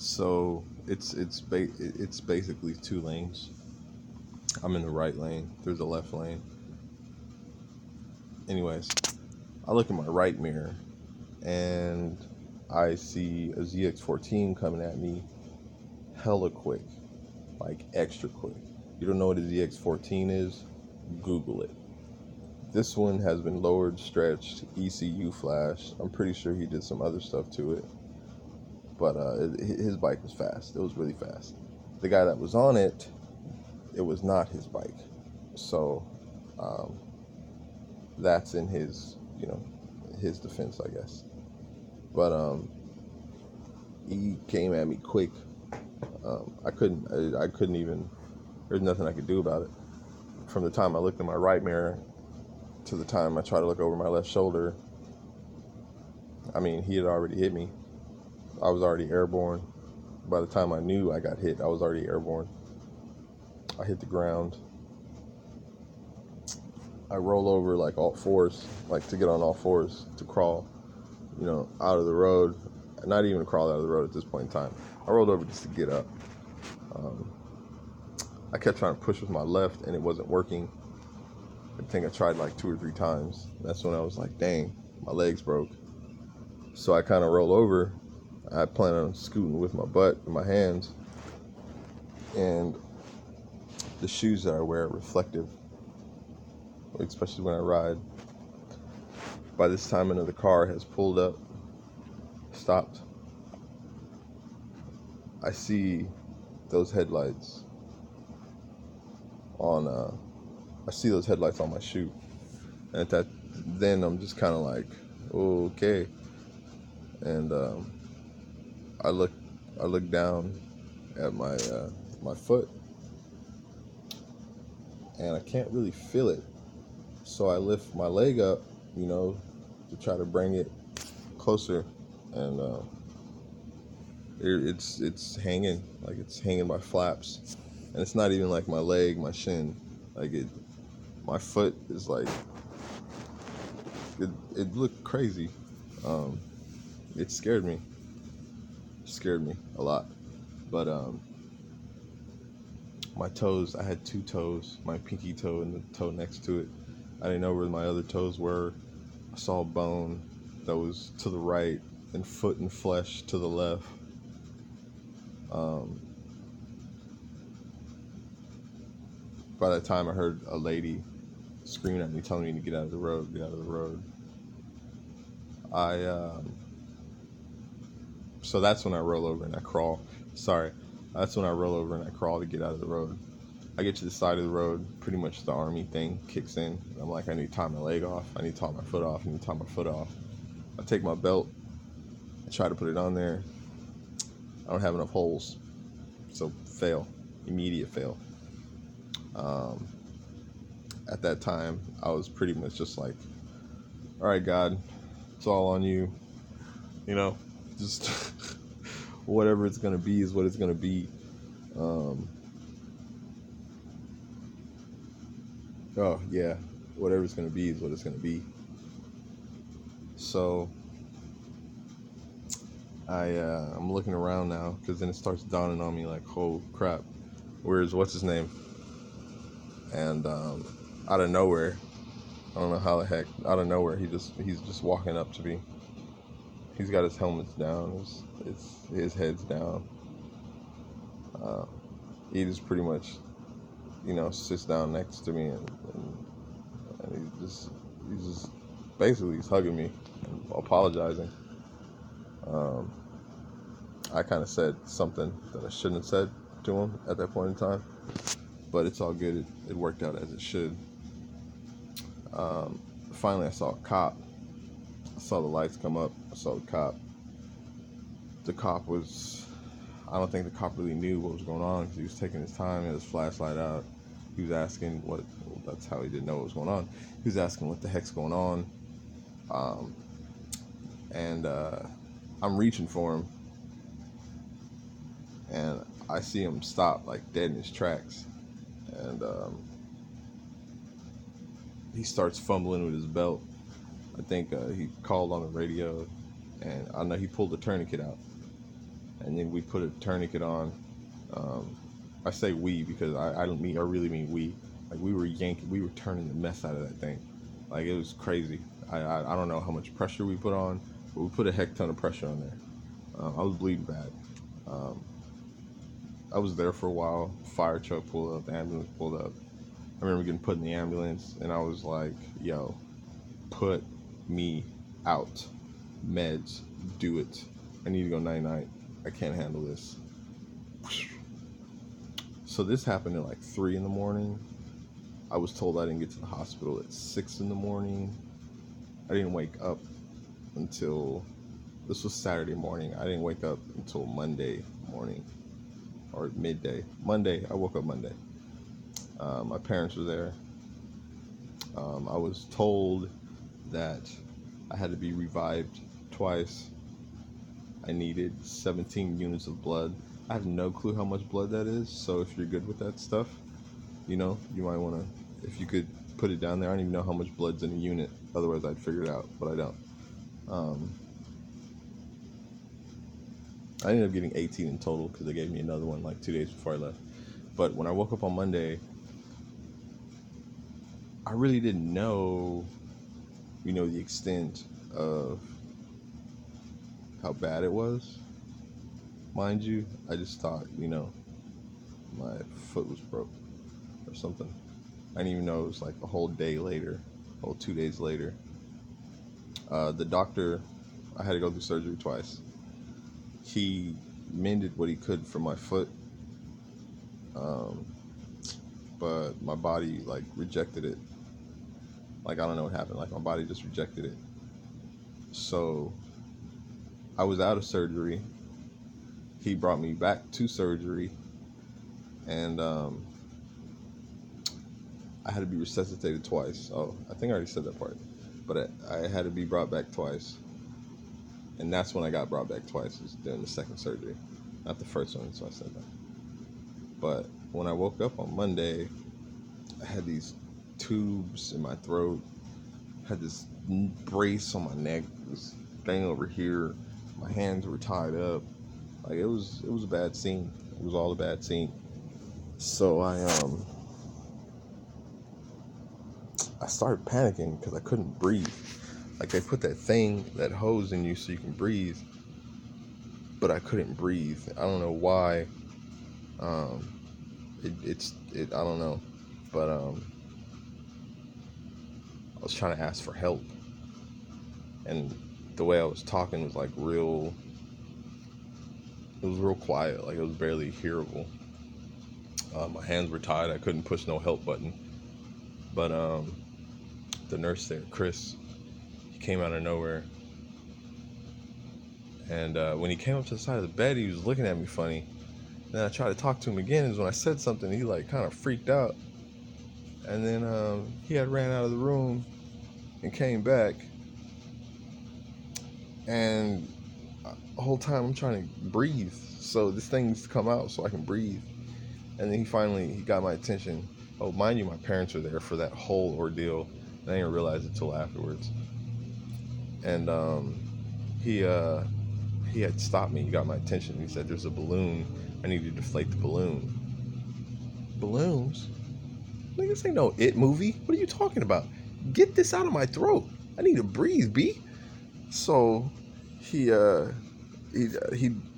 So it's basically two lanes. I'm in the right lane. There's a left lane. Anyways, I look in my right mirror and I see a ZX14 coming at me hella quick, like extra quick. You don't know what a ZX14 is? Google it. This one has been lowered, stretched, ECU flashed. I'm pretty sure he did some other stuff to it, but his bike was fast. It was really fast. The guy that was on it, it was not his bike. So um, that's in his, his defense, I guess. But he came at me quick. I couldn't even. There's nothing I could do about it. From the time I looked in my right mirror to the time I tried to look over my left shoulder, I mean, he had already hit me. I was already airborne. By the time I knew I got hit, I was already airborne. I hit the ground. I roll over like all fours, like to get on all fours to crawl, out of the road. Not even crawl out of the road at this point in time. I rolled over just to get up. Um, I kept trying to push with my left and it wasn't working. I think I tried like 2 or 3 times. That's when I was like, dang, my legs broke. So I kind of roll over. I plan on scooting with my butt and my hands. And the shoes that I wear are reflective, especially when I ride. By this time, another car has pulled up, stopped. I see those headlights on. I see those headlights on my shoe, and then I'm just kind of like, okay. And I look, I look down at my foot, and I can't really feel it. So I lift my leg up, to try to bring it closer, and it's hanging, like it's hanging by flaps, and it's not even like my leg, my shin, like my foot is like it looked crazy. Um, it scared me a lot, but my toes, I had 2 toes, my pinky toe and the toe next to it. I didn't know where my other toes were. I saw a bone that was to the right and foot and flesh to the left. Um, by that time, I heard a lady screaming at me, telling me to get out of the road, get out of the road. So that's when I roll over and I crawl. Sorry, that's when I roll over and I crawl to get out of the road. I get to the side of the road, pretty much the army thing kicks in. I'm like, I need to tie my leg off. I need to tie my foot off. I need to tie my foot off. I take my belt. I try to put it on there. I don't have enough holes. So fail. Immediate fail. At that time, I was pretty much just like, all right, God, it's all on you. Just whatever it's going to be is what it's going to be. Oh, yeah, whatever it's going to be is what it's going to be. So I'm looking around now, because then it starts dawning on me like, oh crap, what's his name? And out of nowhere, I don't know how the heck, out of nowhere, he's just walking up to me. He's got his helmets down, his head's down. He just pretty much, sits down next to me, and he's just basically he's hugging me, apologizing. I kind of said something that I shouldn't have said to him at that point in time, but it's all good. It worked out as it should. Finally, I saw a cop. I saw the lights come up. I saw the cop. The cop was, I don't think the cop really knew what was going on, because he was taking his time. He had his flashlight out. He was asking that's how he didn't know what was going on. He was asking what the heck's going on. And I'm reaching for him, and I see him stop like dead in his tracks. And he starts fumbling with his belt. I think he called on the radio, and I know he pulled the tourniquet out. and then we put a tourniquet on. Um, I say we because I don't mean, I really mean we. Like we were yanking, we were turning the mess out of that thing. Like it was crazy. I don't know how much pressure we put on, but we put a heck ton of pressure on there. I was bleeding bad. Um, I was there for a while. Fire truck pulled up, the ambulance pulled up. I remember getting put in the ambulance, and I was like, "Yo, put me out. Meds, do it. I need to go night night. I can't handle this." So this happened at like 3 in the morning. I was told I didn't get to the hospital at 6 in the morning. I didn't wake up until, this was Saturday morning. I didn't wake up until Monday morning or midday. Monday, I woke up Monday. My parents were there. I was told that I had to be revived twice. I needed 17 units of blood. I have no clue how much blood that is, so if you're good with that stuff, you might want to, if you could put it down there. I don't even know how much blood's in a unit, otherwise I'd figure it out, but I don't. I ended up getting 18 in total because they gave me another one like 2 days before I left. But when I woke up on Monday, I really didn't know, the extent of how bad it was. Mind you, I just thought, my foot was broke or something. I didn't even know it was like a whole day later, a whole 2 days later. The doctor, I had to go through surgery twice. He mended what he could for my foot, but my body like rejected it. Like I don't know what happened. Like my body just rejected it. So I was out of surgery. He brought me back to surgery, and I had to be resuscitated twice. Oh, I think I already said that part. But I had to be brought back twice. And that's when I got brought back twice, was during the second surgery. Not the first one, so I said that. But when I woke up on Monday, I had these tubes in my throat. I had this brace on my neck, this thing over here. My hands were tied up. Like it was a bad scene. It was all a bad scene. So I started panicking because I couldn't breathe. Like they put that hose in you so you can breathe, but I couldn't breathe. I don't know why. I don't know, but I was trying to ask for help, and the way I was talking was like real. It was real quiet. Like it was barely hearable. My hands were tied. I couldn't push no help button. But the nurse there, Chris, he came out of nowhere. And when he came up to the side of the bed, he was looking at me funny. And then I tried to talk to him again. And when I said something, he like kind of freaked out. And then he had ran out of the room and came back. And the whole time I'm trying to breathe. So this thing's come out so I can breathe. And then he got my attention. Oh, mind you, my parents were there for that whole ordeal. And I didn't realize it till afterwards. And he had stopped me. He got my attention. He said, "There's a balloon. I need you to deflate the balloon." Balloons? Nigga, this ain't no It movie. What are you talking about? Get this out of my throat. I need to breathe, B. So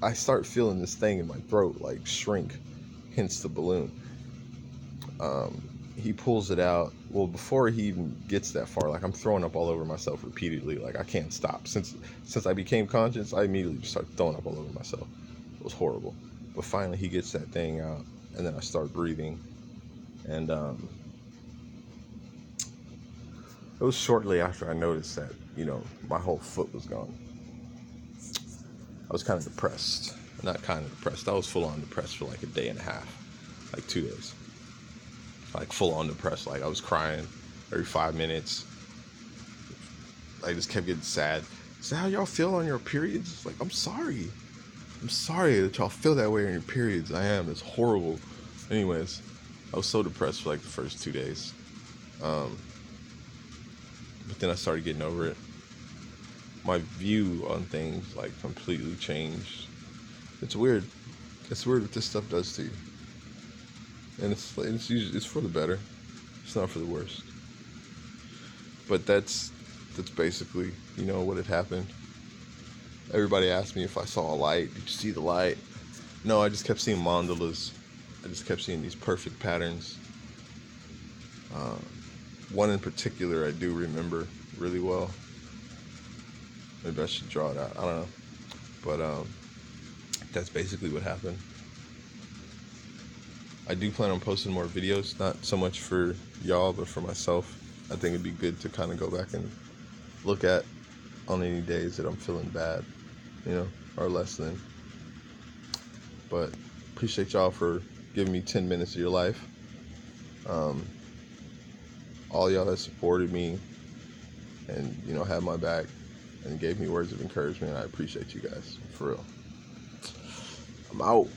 I start feeling this thing in my throat like shrink, hence the balloon. He pulls it out. Well, before he even gets that far, like I'm throwing up all over myself repeatedly. Like I can't stop. Since I became conscious, I immediately just started throwing up all over myself. It was horrible. But finally, he gets that thing out, and then I start breathing. And it was shortly after I noticed that my whole foot was gone. I was kind of depressed. Not kind of depressed. I was full on depressed for like a day and a half, like 2 days. Like full on depressed. Like I was crying every 5 minutes. I just kept getting sad. Is that how y'all feel on your periods? Like, I'm sorry that y'all feel that way on your periods. I am. It's horrible. Anyways, I was so depressed for like the first 2 days. But then I started getting over it. My view on things like completely changed. It's weird. It's weird what this stuff does to you, and it's usually it's for the better. It's not for the worst. But that's basically what had happened. Everybody asked me if I saw a light. Did you see the light? No, I just kept seeing mandalas. I just kept seeing these perfect patterns. Uh, One in particular I do remember really well. Maybe I should draw it out. I don't know. But that's basically what happened. I do plan on posting more videos, not so much for y'all, but for myself. I think it'd be good to kind of go back and look at on any days that I'm feeling bad, or less than. But appreciate y'all for giving me 10 minutes of your life. All y'all that supported me and, had my back and gave me words of encouragement. I appreciate you guys, for real. I'm out.